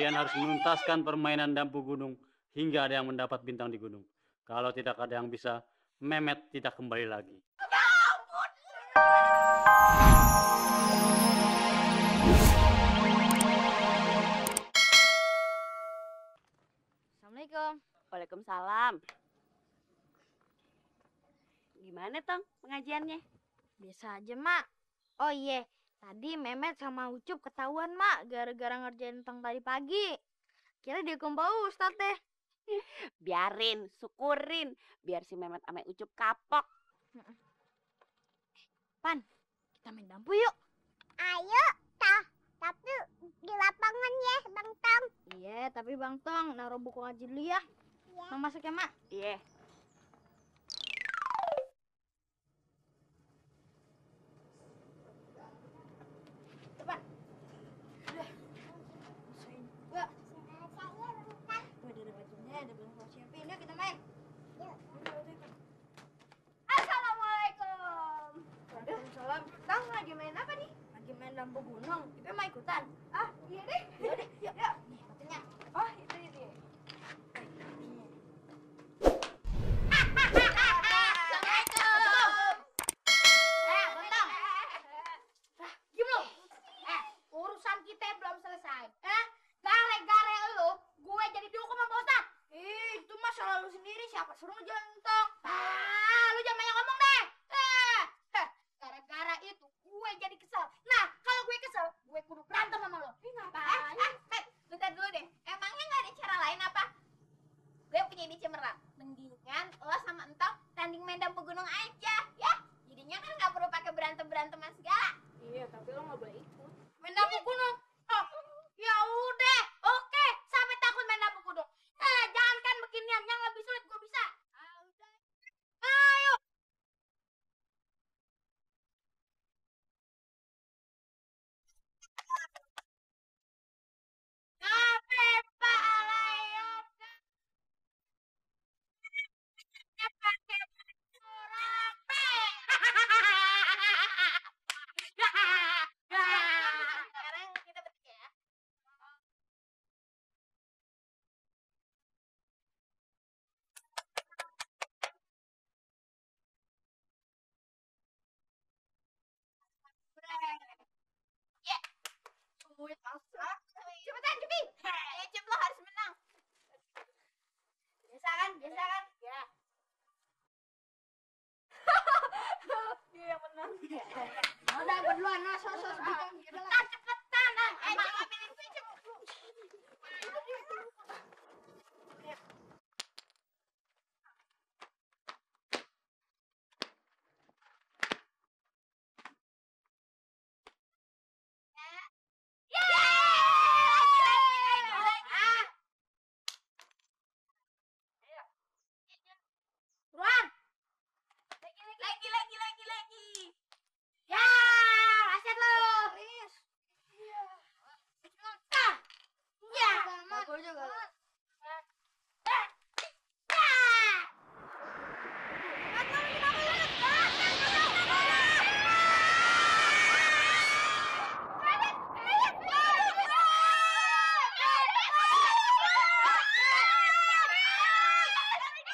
Kalian harus menuntaskan permainan Dampu Gunung hingga ada yang mendapat bintang di gunung. Kalau tidak ada yang bisa, Mehmet tidak kembali lagi. Assalamualaikum. Waalaikumsalam. Gimana, Tong, pengajiannya? Biasa aja, Mak. Oh iya, tadi Mehmet sama Ucup ketahuan, Mak, gara-gara ngerjain tentang tadi pagi. Kira dihukum Pak Ustadz deh. Biarin, syukurin. Biar si Mehmet sama Ucup kapok. Pan, kita main dampu yuk. Ayo, tapi di lapangan ya, Bang Tong. Iya, tapi Bang Tong, naruh buku ngaji dulu ya. Iya. Mang masuk ya, Mak? Iya. Cepat. Udah. Masukin juga. Udah ada bajunya, ada belum kau siapin. Yuk kita main. Yuk. Assalamualaikum. Waalaikumsalam. Tong lagi main apa nih? Lagi main lampu gunung. Ipe mau ikutan? Ah, iya deh. Yaudah, yuk. Nih, batunya. Oh, itu dia. Urusan kita belum selesai. Gare-gare lu, gue jadi dihukum sama Ustaz. Itu mah salah lu sendiri, siapa suruh ngejalan Tong? Lu jangan banyak ngomong deh. Gara-gara itu gue jadi kesel. Nah, kalau gue kesel, gue kudu berantem sama lo. Ngapain? Bentar dulu deh. Emangnya nggak ada cara lain apa? Gue punya ide cemerlang. Mendingan lo sama Entong tanding main dampu gunung aja, ya. Jadinya kan nggak perlu pakai berantem-beranteman segala. Iya, tapi lo nggak boleh ikut. Main dampu gunung. Oh, ya udah. Oke, sampai takut main dampu gunung. Jangankan beginian, yang lebih sulit gue bisa. Ayo. Kafe Pak Alayoga. Pakai surape. Sekarang kita bertiga ya. Ya, Sulit asal. cepetan Cupi. Ya, Cup, lo harus menang. Biasa kan? Biasa kan? Ya. Dia yang menang. Udah, gue duluan. Nah, sos. Cepetan. Jangan ambilin gue, Cup. Ruan. Lagi. Ya, aset lo. Ya. Aku juga.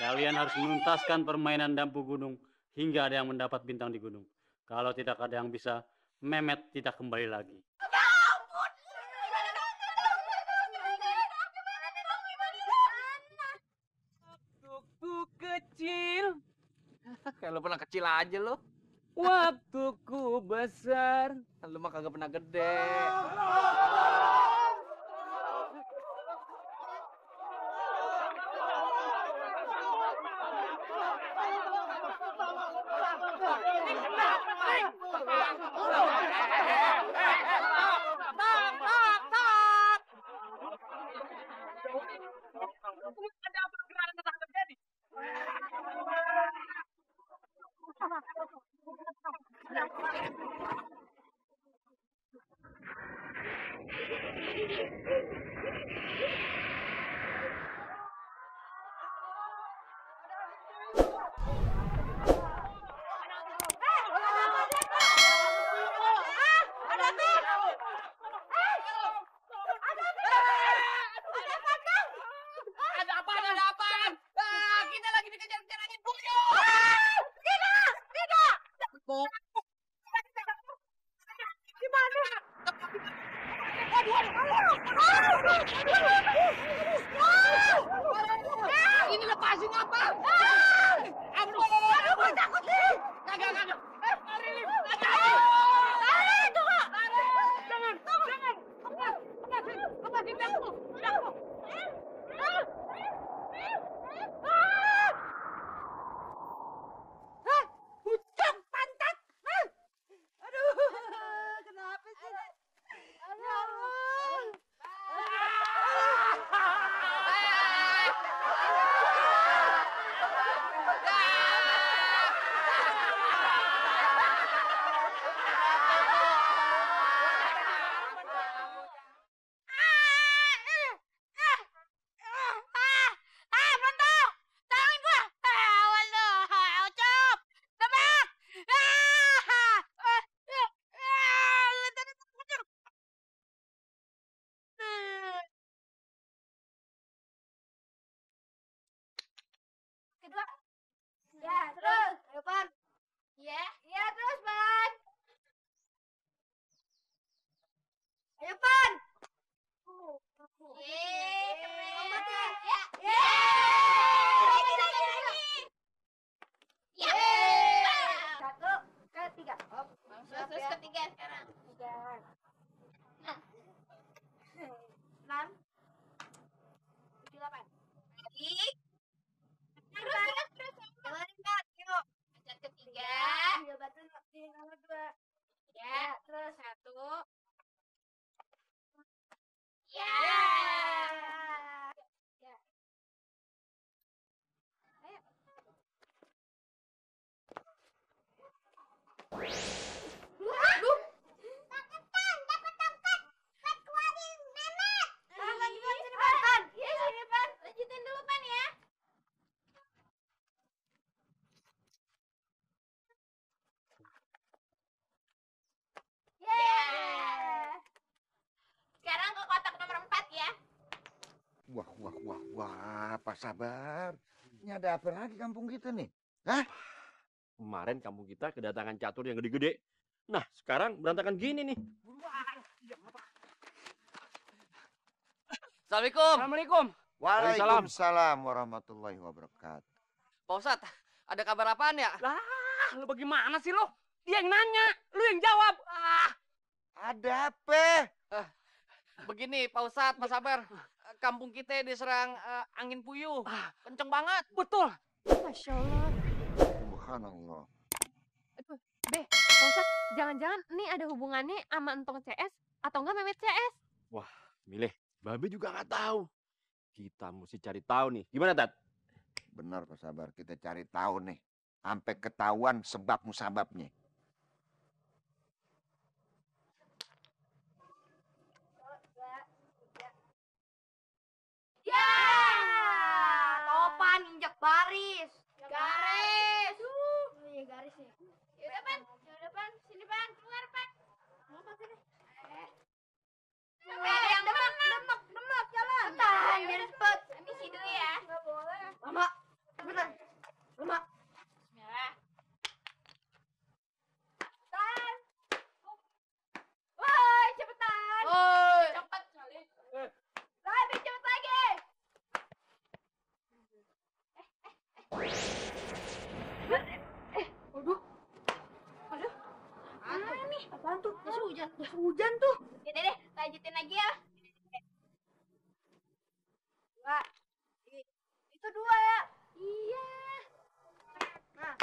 Kalian harus menuntaskan permainan Dampu Gunung hingga ada yang mendapat bintang di gunung. Kalau tidak ada yang bisa, Mehmet tidak kembali lagi. Waktuku kecil. Kayak lu pernah kecil aja lo. Waktuku besar. Lu mah kagak pernah gede. kampung. Ini lepasin apa? Ampun, aku takut nih. Kagak. Lari, Lim. Lari, tunggu. Jangan. Lepasin aku. Pucuk pantat. Aduh, kenapa sih? Ya Allah. Kedua. Ya, terus. Ayo, Pan. Ya. Ya, terus, Pan. Ayo, Pan. Yeay, keren. Lompat ya. Ya. Yeay. Lagi. Ya. Yeay. 1, 2, 3. Hop. Terus ketiga sekarang. 6. 7, 8. Lagi. Terus. Keluarin, Pan. Yuk. Pencet ketiga. Ambil batu di nomor 2. Ya. Terus. 1. Ya. Ya. Aduh. Dapat tongkat. Pat keluarin, Mehmet. Lanjut, sini, Pan. Iya, sini, Pan. Lanjutin dulu, Pan, ya. Yeay. Sekarang ke kotak nomor 4 ya. Wah, Pak Sabar. Ini ada apa lagi kampung kita nih? Kemarin kampung kita kedatangan catur yang gede-gede. Nah, sekarang berantakan gini nih. Assalamualaikum. Assalamualaikum. Waalaikumsalam warahmatullahi wabarakatuh. Pak Ustadz, ada kabar apaan ya? Lah, lu bagaimana sih lo? Dia yang nanya, lu yang jawab. Ada apa? Begini, Pak Ustadz, Pak Sabar. Kampung kita diserang angin puyuh. Kenceng banget. Betul. Masya Allah. Subhanallah. Pak Ustadz, jangan-jangan ini ada hubungannya sama Entong CS atau enggak Memet CS? Milih, Babe juga nggak tahu. Kita mesti cari tahu nih. Gimana, Tat? Benar Pak Sabar, kita cari tahu nih. Sampai ketahuan sebab musababnya. Ya. Topan injak baris. Garis. Iya garis ya. Yaudah, Pan. Sini, Pan. Keluar, Pan. Lompat sini. Yang depan. Demak jalan. Tahan, biar cepet. Misi dulu ya. Enggak boleh. Lama. Cepetan. Lama. Bismillah. Tahan. Woi, cepetan. Woi. Cepet kali. Lebih cepet lagi. Waduh. Apa nih? Apaan tuh? Jas hujan. Jas hujan tuh. Yaudah deh, lanjutin lagi ya. Dua. Itu 2 ya? Iya. Nah.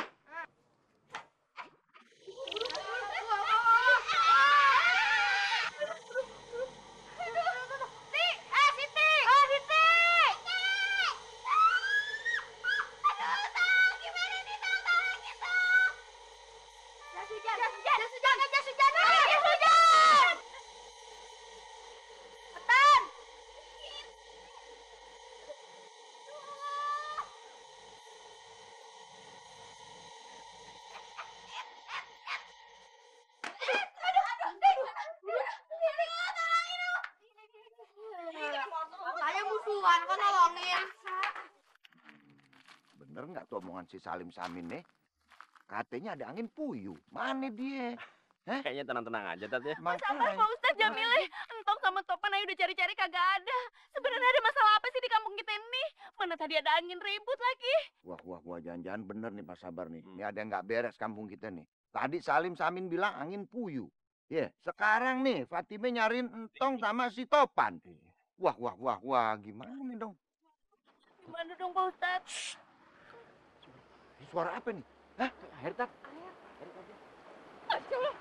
Saya musuhan kok nolongin. Bener nggak tuh omongan si Salim Samin nih? katanya ada angin puyuh. Mana dia? Kayaknya tenang-tenang aja, Tat ya. Sabar Pak Ustadz Jamile. Entong sama Topan ayo udah cari-cari kagak ada. Sebenarnya ada masalah apa sih di kampung kita ini? Mana tadi ada angin ribut lagi. Wah, jangan-jangan bener nih Pak Sabar nih. Ini ada yang nggak beres kampung kita nih. Tadi Salim Samin bilang angin puyuh. Ya, sekarang nih Fatime nyariin Entong sama si Topan. Wah, gimana dong? Gimana dong Pak Ustadz? Suara apa nih? Air, Tat. Masya Allah,